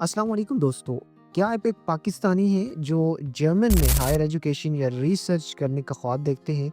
अस्सलाम वालेकुम दोस्तों। क्या आप एक पाकिस्तानी हैं जो जर्मन में हायर एजुकेशन या रिसर्च करने का ख्वाब देखते हैं?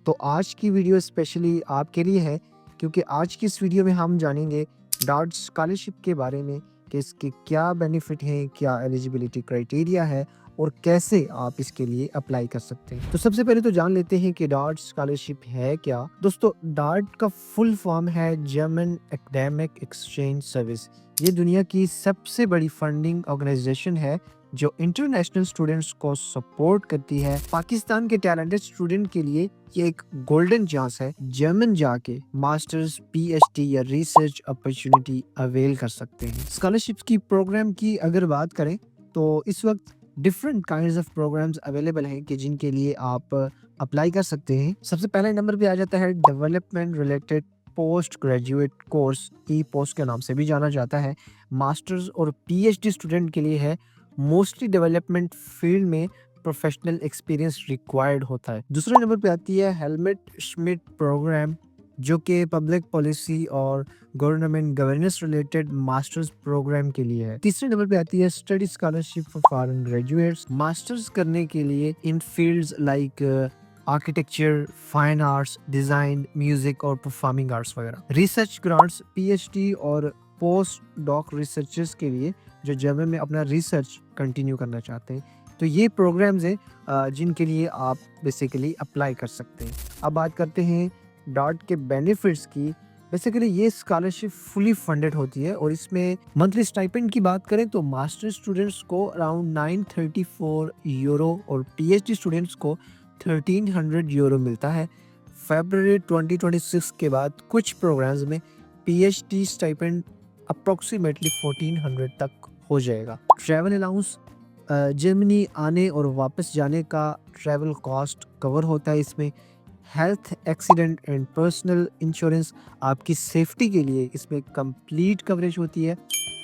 तो आज की वीडियो स्पेशली आपके लिए है, क्योंकि आज की इस वीडियो में हम जानेंगे डॉट स्कॉलरशिप के बारे में कि इसके क्या बेनिफिट हैं, क्या एलिजिबिलिटी क्राइटेरिया है और कैसे आप इसके लिए अप्लाई कर सकते हैं। तो सबसे पहले तो जान लेते हैं कि डॉट स्कॉलरशिप है क्या। दोस्तों, डॉट का फुल फॉर्म है जर्मन एकेडमिक एक्सचेंज सर्विस। ये दुनिया की सबसे बड़ी फंडिंग ऑर्गेनाइजेशन है जो इंटरनेशनल स्टूडेंट्स को सपोर्ट करती है। पाकिस्तान के टैलेंटेड स्टूडेंट के लिए ये एक गोल्डन चांस है, जर्मन जाके मास्टर्स, पीएचडी या रिसर्च अपॉर्चुनिटी अवेल कर सकते हैं। स्कॉलरशिप की प्रोग्राम की अगर बात करें तो इस वक्त different kinds of programs available हैं कि जिनके लिए आप अप्लाई कर सकते हैं। सबसे पहले नंबर पे आ जाता है development related post graduate course, EPOS के नाम से भी जाना जाता है। मास्टर्स और पीएचडी स्टूडेंट के लिए है। मोस्टली डेवलपमेंट फील्ड में प्रोफेशनल एक्सपीरियंस रिक्वायर्ड होता है। दूसरे नंबर पे आती है हेलमेट श्मिट प्रोग्राम, जो कि पब्लिक पॉलिसी और government governance related masters program के लिए है। तीसरे नंबर पे आती है study scholarship for foreign graduates, masters करने के लिए in fields like architecture, fine arts, design, music और परफॉर्मिंग आर्ट्स वगैरह। रिसर्च ग्रांट्स, पीएचडी और पोस्ट डॉक रिसर्चर्स के लिए जो जर्मन में अपना रिसर्च कंटिन्यू करना चाहते हैं। तो ये प्रोग्राम्स हैं जिनके लिए आप बेसिकली अप्लाई कर सकते हैं। अब बात करते हैं डॉट के बेनिफिट्स की। बेसिकली ये स्कॉलरशिप फुली फंडेड होती है और इसमें मंथली स्टाइपेंड की बात करें तो मास्टर स्टूडेंट्स को अराउंड 934 यूरो और पीएचडी स्टूडेंट्स को 1300 यूरो मिलता है। फरवरी 2026 के बाद कुछ प्रोग्राम्स में पीएचडी स्टाइपेंड अप्रोक्सीमेटली 1400 तक हो जाएगा। ट्रैवल अलाउंस, जर्मनी आने और वापस जाने का ट्रैवल कॉस्ट कवर होता है इसमें। Health, accident and personal insurance, आपकी सेफ्टी के लिए इसमें कंप्लीट कवरेज होती है।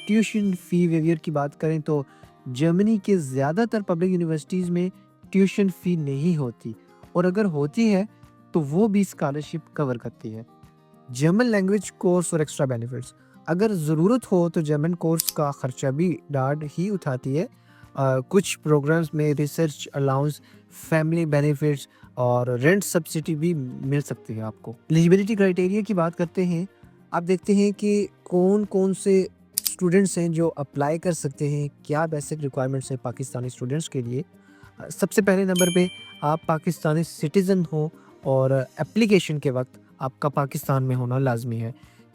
ट्यूशन फी वेवियर की बात करें तो जर्मनी के ज़्यादातर पब्लिक यूनिवर्सिटीज़ में ट्यूशन फी नहीं होती, और अगर होती है तो वो भी स्कॉलरशिप कवर करती है। जर्मन लैंग्वेज कोर्स और एक्स्ट्रा बेनिफिट्स, अगर ज़रूरत हो तो जर्मन कोर्स का खर्चा भी डार्ड ही उठाती है। कुछ प्रोग्राम्स में रिसर्च अलाउंस, फैमिली बेनिफिट्स और रेंट सब्सिडी भी मिल सकती है आपको। एलिजिबिलिटी क्राइटेरिया की बात करते हैं। आप देखते हैं कि कौन कौन से स्टूडेंट्स हैं जो अप्लाई कर सकते हैं, क्या बेसिक रिक्वायरमेंट्स हैं पाकिस्तानी स्टूडेंट्स के लिए। सबसे पहले नंबर पे आप पाकिस्तानी सिटीज़न हो और एप्लीकेशन के वक्त आपका पाकिस्तान में होना लाजमी है।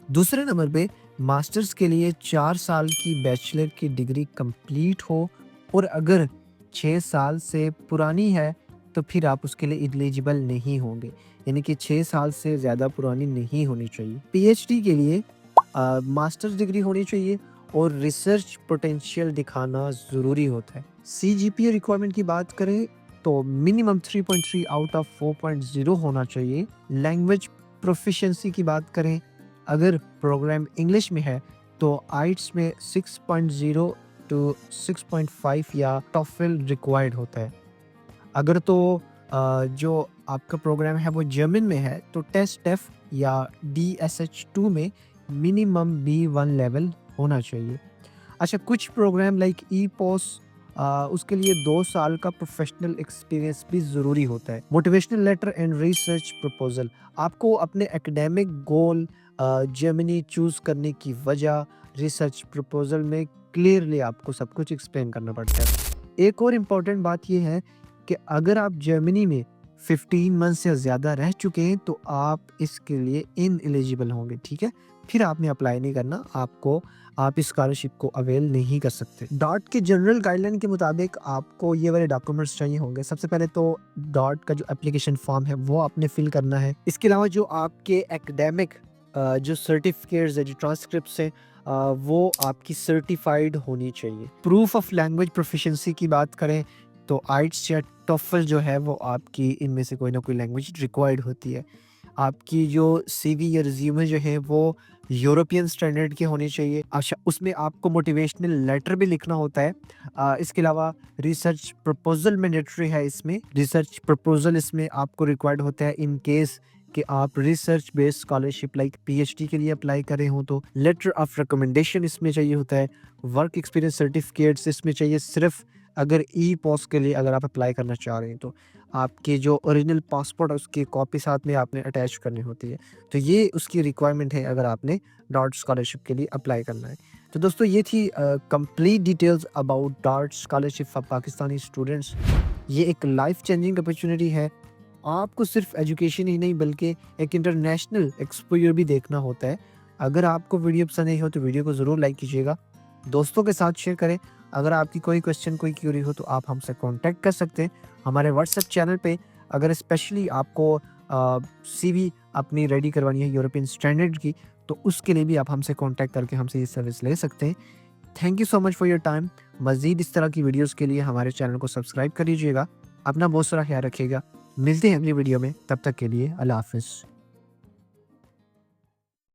दूसरे नंबर पे मास्टर्स के लिए 4 साल की बैचलर की डिग्री कंप्लीट हो, और अगर 6 साल से पुरानी है तो फिर आप उसके लिए एलिजिबल नहीं होंगे, यानी कि 6 साल से ज़्यादा पुरानी नहीं होनी चाहिए। पीएचडी के लिए मास्टर्स डिग्री होनी चाहिए और रिसर्च पोटेंशियल दिखाना ज़रूरी होता है। सीजीपीए रिक्वायरमेंट की बात करें तो मिनिमम 3.3 आउट ऑफ 4.0 होना चाहिए। लैंग्वेज प्रोफिशिएंसी की बात करें, अगर प्रोग्राम इंग्लिश में है तो आइट्स में 6.0 टू 6.5 या टॉफल रिक्वायर्ड होता है। अगर तो जो आपका प्रोग्राम है वो जर्मन में है तो टेस्ट एफ या DSH2 में मिनिमम B1 लेवल होना चाहिए। अच्छा, कुछ प्रोग्राम लाइक ई पोस्ट, उसके लिए 2 साल का प्रोफेशनल एक्सपीरियंस भी ज़रूरी होता है। Motivational letter and research proposal, आपको अपने एकेडमिक गोल, जर्मनी चूज़ करने की वजह रिसर्च प्रपोजल में क्लियरली आपको सब कुछ एक्सप्लेन करना पड़ता है। एक और इम्पॉर्टेंट बात ये है कि अगर आप जर्मनी में 15 मंथ से ज़्यादा रह चुके हैं तो आप इसके लिए इनएलिजिबल होंगे, ठीक है? फिर आपने अप्लाई नहीं करना, आप इस स्कॉलरशिप को अवेल नहीं कर सकते। डॉट के जनरल गाइडलाइन के मुताबिक आपको ये वाले डॉक्यूमेंट्स चाहिए होंगे। सबसे पहले तो डॉट का जो एप्लीकेशन फॉर्म है वो आपने फिल करना है। इसके अलावा जो आपके एकेडमिक जो सर्टिफिकेट्स है, जो ट्रांसक्रिप्ट्स हैं, वो आपकी सर्टिफाइड होनी चाहिए। प्रूफ ऑफ लैंग्वेज प्रोफिशिएंसी की बात करें तो आइट्स या टॉफल जो है वो आपकी इनमें से कोई ना कोई लैंग्वेज रिक्वायर्ड होती है। आपकी जो सीवी या रिज्यूमे जो है वो यूरोपियन स्टैंडर्ड के होने चाहिए। अच्छा, उसमें आपको मोटिवेशनल लेटर भी लिखना होता है। इसके अलावा रिसर्च प्रपोजल मैंडेटरी है। इसमें रिसर्च प्रपोजल इसमें आपको रिक्वायर्ड होता है इन केस कि आप research based scholarship like PhD के लिए अप्लाई कर रहे हो तो लेटर ऑफ रिकमेंडेशन इसमें चाहिए होता है, वर्क एक्सपीरियंस सर्टिफिकेट्स इसमें चाहिए सिर्फ अगर ई पोस्ट के लिए अगर आप अप्लाई करना चाह रहे हैं तो आपके जो ओरिजिनल पासपोर्ट है उसकी कॉपी साथ में आपने अटैच करनी होती है। तो ये उसकी रिक्वायरमेंट है अगर आपने डार्ट स्कॉलरशिप के लिए अप्लाई करना है। तो दोस्तों ये थी complete details about dart scholarship for Pakistani students. ये एक लाइफ चेंजिंग अपॉर्चुनिटी है। आपको सिर्फ एजुकेशन ही नहीं बल्कि एक इंटरनेशनल एक्सपोजर भी देखना होता है। अगर आपको वीडियो पसंद आई हो तो वीडियो को ज़रूर लाइक कीजिएगा, दोस्तों के साथ शेयर करें। अगर आपकी कोई क्वेश्चन कोई क्यूरी हो तो आप हमसे कांटेक्ट कर सकते हैं हमारे व्हाट्सएप चैनल पे। अगर स्पेशली आपको सीवी अपनी रेडी करवानी है यूरोपियन स्टैंडर्ड की तो उसके लिए भी आप हमसे कांटेक्ट करके हमसे ये सर्विस ले सकते हैं। Thank you so much for your time. मज़ीद इस तरह की वीडियोस के लिए हमारे चैनल को सब्सक्राइब कर लीजिएगा। अपना बहुत सारा ख्याल रखिएगा। मिलते हैं अगली वीडियो में, तब तक के लिए अल्लाह हाफ़िज़।